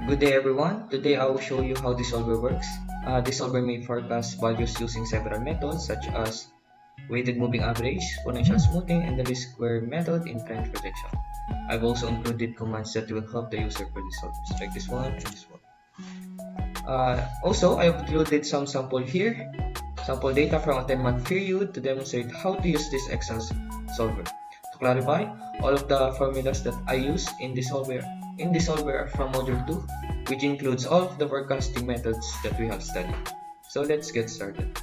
Good day everyone. Today I will show you how this solver works. This solver may forecast values using several methods such as weighted moving average, exponential smoothing, and the least square method in trend projection. I've also included commands that will help the user for these solvers, like this one and this one. Also, I've included some sample data from a 10-month period to demonstrate how to use this Excel solver. To clarify, all of the formulas that I use in this solver are from Module 2, which includes all of the forecasting methods that we have studied. So let's get started.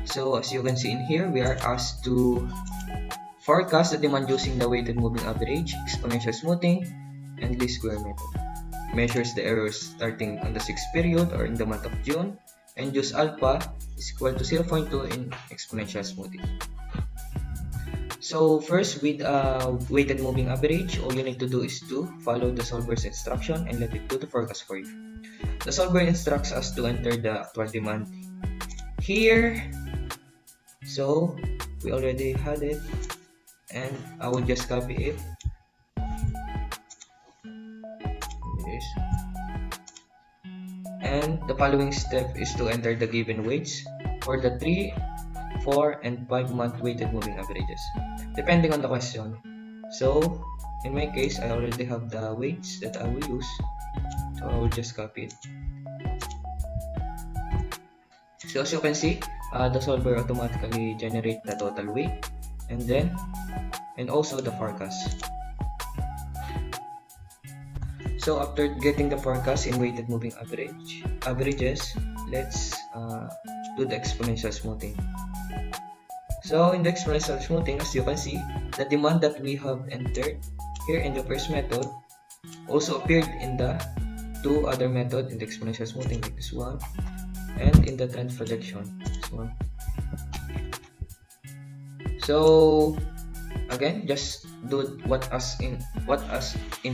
So as you can see in here, we are asked to forecast the demand using the weighted moving average, exponential smoothing, and least square method. Measures the errors starting on the 6th period or in the month of June, and use alpha is equal to 0.2 in exponential smoothing. So first, with weighted moving average, all you need to do is to follow the solver's instruction and let it do the forecast for you. The solver instructs us to enter the actual demand here. So we already had it, and I will just copy it. This. And the following step is to enter the given weights for the 3, 4, and 5-month weighted moving averages, depending on the question. So in my case, I already have the weights that I will use, so I will just copy it. So as you can see, the solver automatically generates the total weight and also the forecast. So after getting the forecast in weighted moving averages, let's do the exponential smoothing. So in the exponential smoothing, as you can see, the demand that we have entered here in the first method also appeared in the two other methods in the exponential smoothing, like this one, and in the trend projection, this one. So again, just do what as in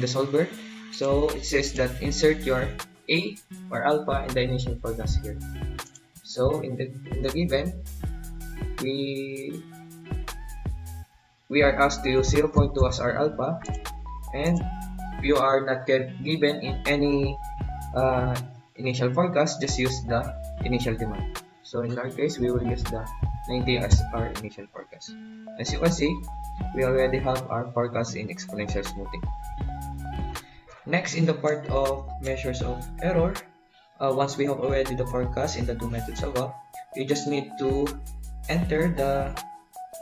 the solver. So it says that insert your A or alpha in the initial forecast here. So in the given, we are asked to use 0.2 as our alpha, and you are not given in any initial forecast, just use the initial demand. So in our case, we will use the 90 as our initial forecast. As you can see, we already have our forecast in exponential smoothing. Next, in the part of measures of error, once we have already the forecast in the two methods above, you just need to enter the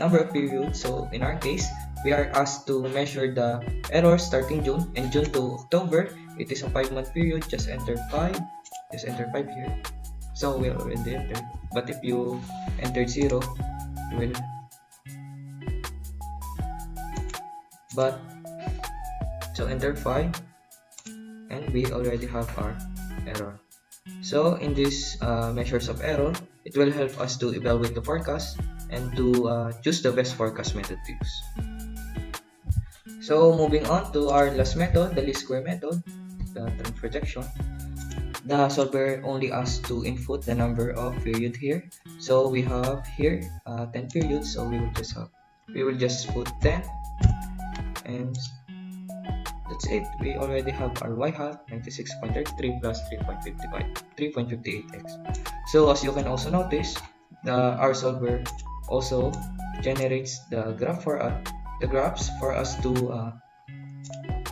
number of periods. So in our case, we are asked to measure the error starting June, and June to October, it is a 5-month period. Just enter 5. Just enter 5 here. So we already entered. But if you entered 0, you will. So enter 5, and we already have our error. So in these measures of error, it will help us to evaluate the forecast and to choose the best forecast method to use. So moving on to our last method, the least square method, the trend projection. The solver only asks to input the number of period here. So we have here 10 periods, so we will just put 10, and that's it. We already have our y hat 96.33 plus 3.58x. So as you can also notice, our solver also generates the graphs for us to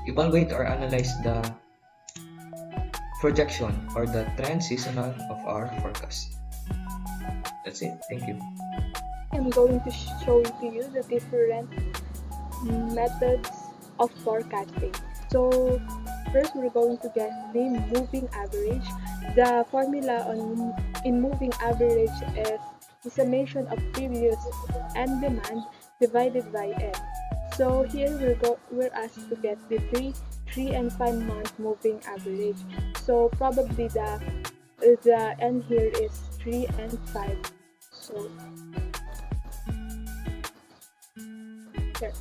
evaluate or analyze the projection or the trend seasonal of our forecast. That's it. Thank you. I'm going to show to you the different methods of forecasting. So first, we're going to get the moving average. The formula in moving average is the summation of previous and demand divided by n. So here we're asked to get the 3 and 5 month moving average. So probably the n here is 3 and 5. So here.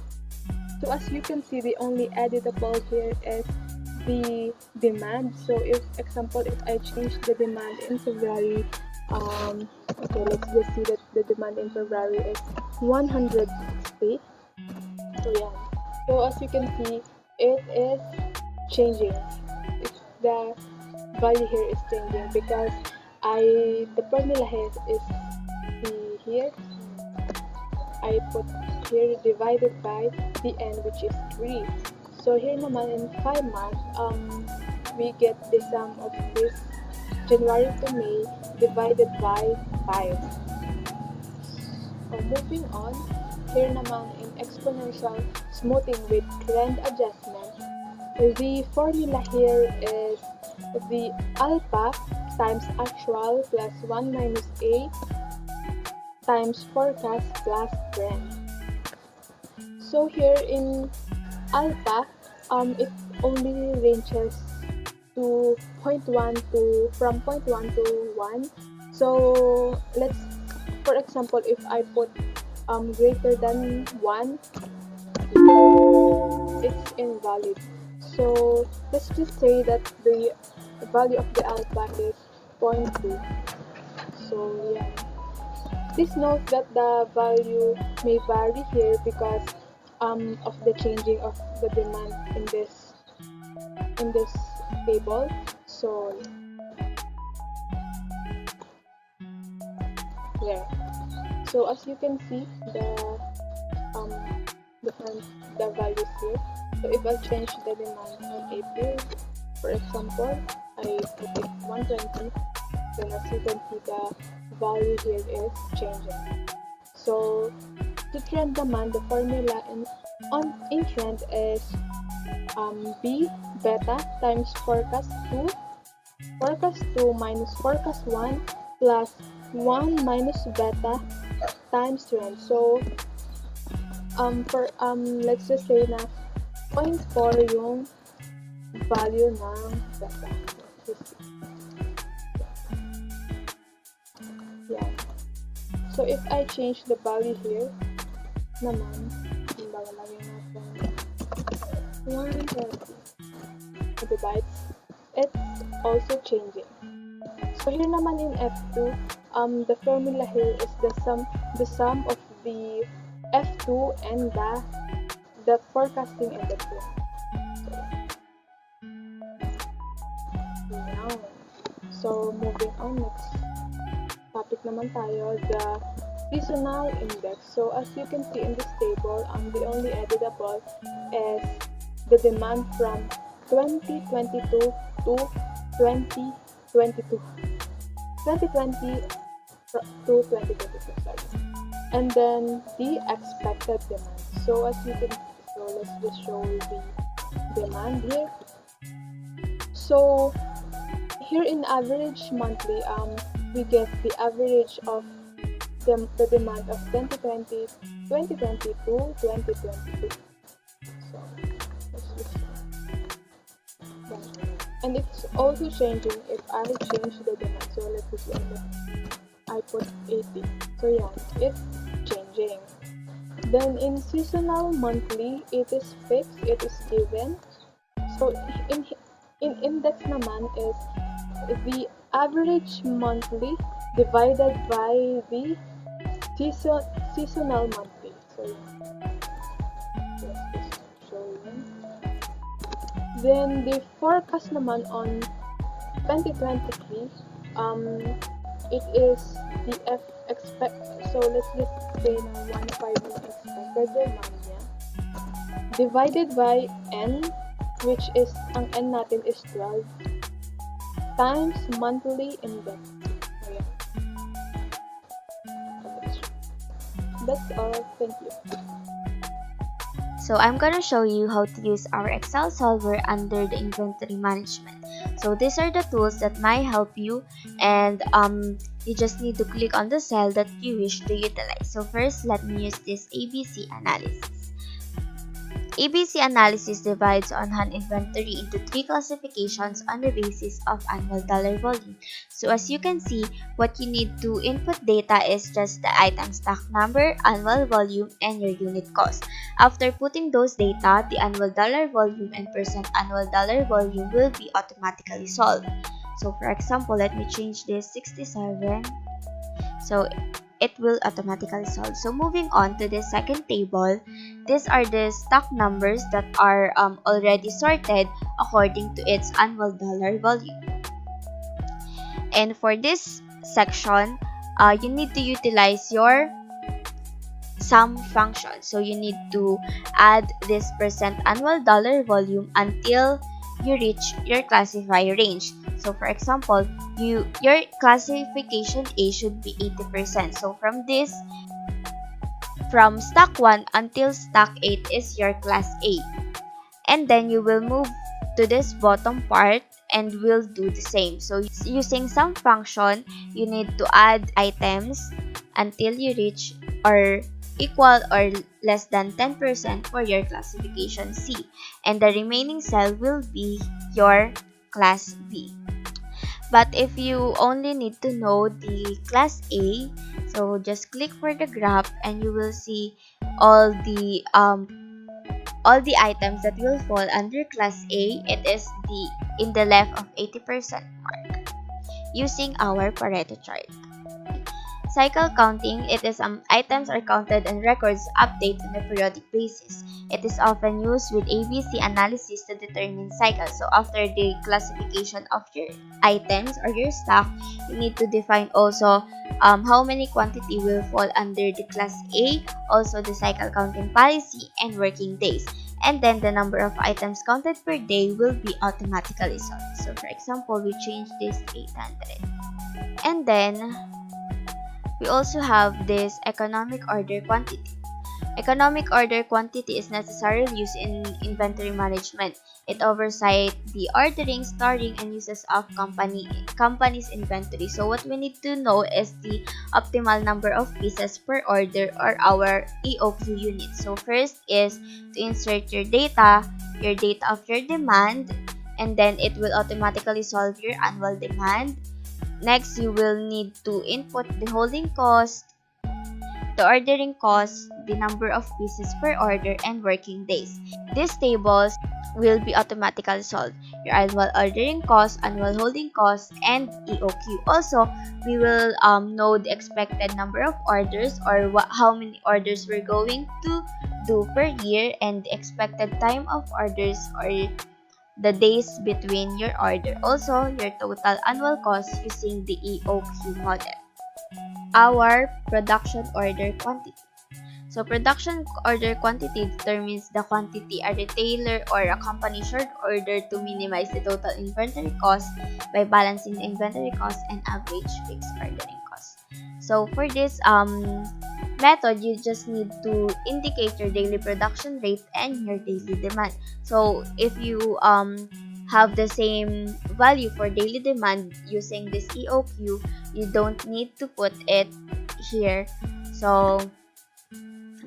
So as you can see, the only editable here is the demand. So if I change the demand in February, okay, let's just see that the demand in February is 160. So yeah, so as you can see, it is changing. the value here is changing because the formula here is here I put here divided by the n, which is 3. So here naman in 5 months, we get the sum of this January to May divided by 5. So moving on, here naman in exponential smoothing with trend adjustment, the formula here is the alpha times actual plus 1 minus a times forecast plus trend. So here in alpha, it only ranges to from 0.1 to 1. So let's, for example, if I put greater than 1, it's invalid. So let's just say that the value of the alpha is 0.2. So yeah. Please note that the value may vary here because of the changing of the demand in this table. So yeah. So as you can see, the values here. So if I change the demand on April, for example, I put it 120, then as you can see the value here is changing. So to trend demand, the formula in trend is B beta times forecast 2 minus forecast 1 plus 1 minus beta times trend. So let's just say na 0.4 yung value ng beta. Yeah. So if I change the value here naman, lagay natin 130 divides, it's also changing. So here naman in F2, the formula here is the sum of the F2 and the forecasting and the trend. So moving on, next topic naman tayo, the seasonal index. So as you can see in this table, the only editable is the demand from 2022 to 2022. 2020 to 2022, sorry. And then the expected demand. So as you can see, so let's just show the demand here. So here in average monthly, we get the average of the demand of 2020, 2022, 2022. So let's just and it's also changing if I change the demand. So let's just I put 80. So yeah, it's changing. Then in seasonal monthly, it is fixed, it is given. So in index naman is the average monthly divided by the seasonal monthly. So let's just show you. Then the forecast naman on 2023, it is the so let's just say na 1.5 yung expected demand niya divided by n, which is ang n natin is 12 times monthly index. So yeah. That's all. Thank you. So I'm gonna show you how to use our Excel solver under the inventory management. So these are the tools that might help you, and you just need to click on the cell that you wish to utilize. So first, let me use this ABC analysis. ABC analysis divides on-hand inventory into 3 classifications on the basis of annual dollar volume. So as you can see, what you need to input data is just the item stock number, annual volume, and your unit cost. After putting those data, the annual dollar volume and percent annual dollar volume will be automatically solved. So for example, let me change this 67. So it will automatically solve. So moving on to the second table, these are the stock numbers that are already sorted according to its annual dollar value. And for this section, you need to utilize your sum function. So you need to add this percent annual dollar volume until you reach your classify range. So for example, your classification A should be 80%. So from stock 1 until stock 8 is your class A. And then you will move to this bottom part and will do the same. So using sum function, you need to add items until you reach or equal or less than 10% for your classification C, and the remaining cell will be your class B. But if you only need to know the class A, so just click for the graph and you will see all the items that will fall under class A. It is in the left of 80% mark using our Pareto chart. Cycle counting, it is items are counted and records update on a periodic basis. It is often used with ABC analysis to determine cycles. So after the classification of your items or your stock, you need to define also how many quantity will fall under the class A, also the cycle counting policy and working days. And then the number of items counted per day will be automatically solved. So for example, we change this to 800. And then we also have this economic order quantity. Economic order quantity is necessarily used in inventory management. It oversees the ordering, storing, and uses of company's inventory. So what we need to know is the optimal number of pieces per order or our EOQ unit. So first is to insert your data of your demand, and then it will automatically solve your annual demand. Next, you will need to input the holding cost, the ordering cost, the number of pieces per order, and working days. These tables will be automatically solved. Your annual ordering cost, annual holding cost, and EOQ. Also, we will know the expected number of orders or how many orders we're going to do per year, and the expected time of orders or the days between your order. Also, your total annual cost using the EOQ model. Our production order quantity. So production order quantity determines the quantity a retailer or a company should order to minimize the total inventory cost by balancing the inventory cost and average fixed ordering cost. So for this method, you just need to indicate your daily production rate and your daily demand. So if you have the same value for daily demand using this EOQ, you don't need to put it here. So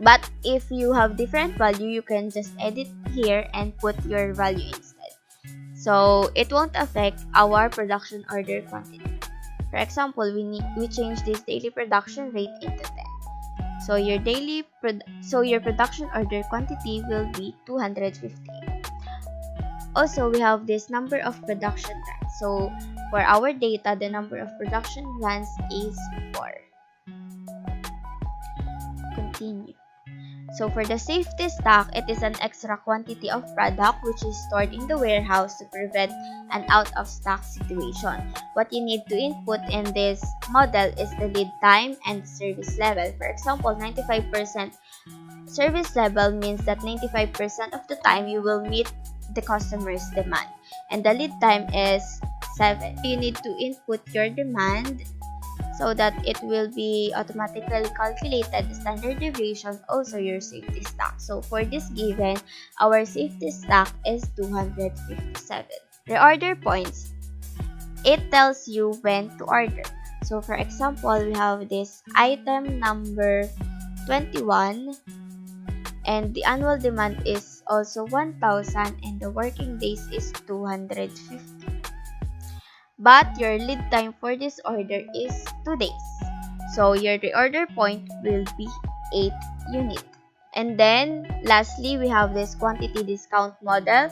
but if you have different value, you can just edit here and put your value instead. So it won't affect our production order quantity. For example, we change this daily production rate into 10. So your production order quantity will be 250. Also, we have this number of production runs. So for our data, the number of production runs is 4. Continue. So for the safety stock, it is an extra quantity of product which is stored in the warehouse to prevent an out of stock situation. What you need to input in this model is the lead time and service level. For example, 95% service level means that 95% of the time you will meet the customer's demand, and the lead time is 7. You need to input your demand so that it will be automatically calculated the standard deviation, also your safety stock. So for this given, our safety stock is 257. Reorder points. It tells you when to order. So for example, we have this item number 21 and the annual demand is also 1,000 and the working days is 250. But your lead time for this order is 2 days. So your reorder point will be 8 units. And then lastly, we have this quantity discount model.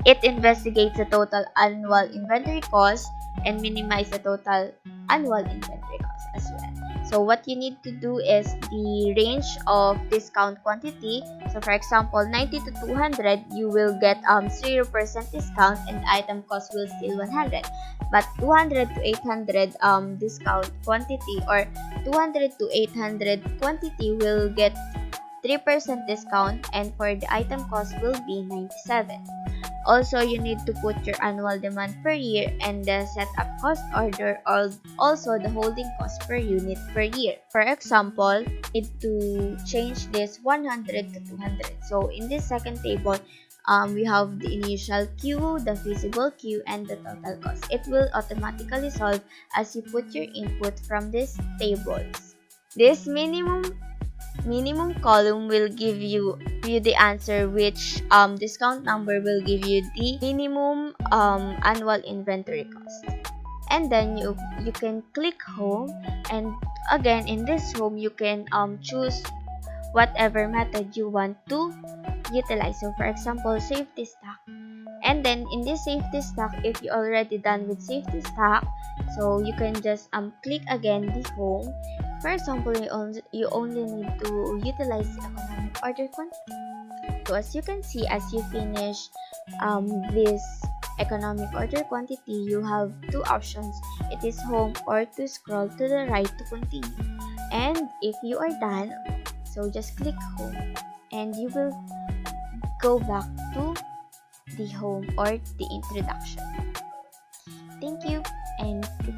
It investigates the total annual inventory cost and minimizes the total annual inventory cost as well. So So what you need to do is the range of discount quantity. So for example, 90 to 200, you will get 0% discount and item cost will still 100. But 200 to 800 discount quantity, or 200 to 800 quantity, will get 3% discount, and for the item cost will be 97. Also, you need to put your annual demand per year and the setup cost order, or also the holding cost per unit per year. For example, need to change this 100 to 200. So in this second table, we have the initial queue, the feasible queue, and the total cost. It will automatically solve as you put your input from these tables. This minimum column will give you the answer, which discount number will give you the minimum annual inventory cost. And then you can click home, and again in this home you can choose whatever method you want to utilize. So for example, safety stock. And then in this safety stock, if you already done with safety stock, so you can just click again the home. For example, you only need to utilize the economic order quantity. So as you can see, as you finish this economic order quantity, you have two options. It is home or to scroll to the right to continue. And if you are done, so just click home and you will go back to the home or the introduction. Thank you and goodbye.